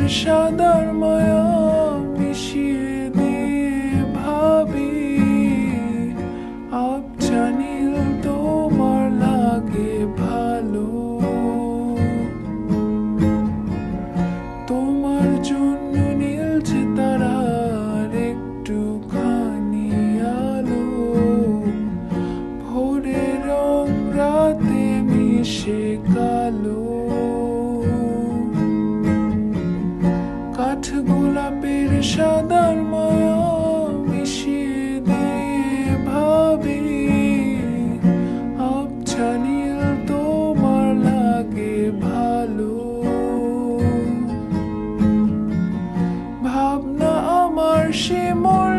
সাদার মায়া মিশিয়ে দিয়ে ভাবি আবছা নীল তোমার লাগে ভালো। তোমার জন্য নীলছে তারার একটুখানি আলো, ভোরের রং রাতে মিশে কালো। কাঠ গোলাপের সাদার মায়া মিশিয়ে দিয়ে ভাবি আবছা নীল তোমার লাগে ভালো। ভাবনা আমার শিমুল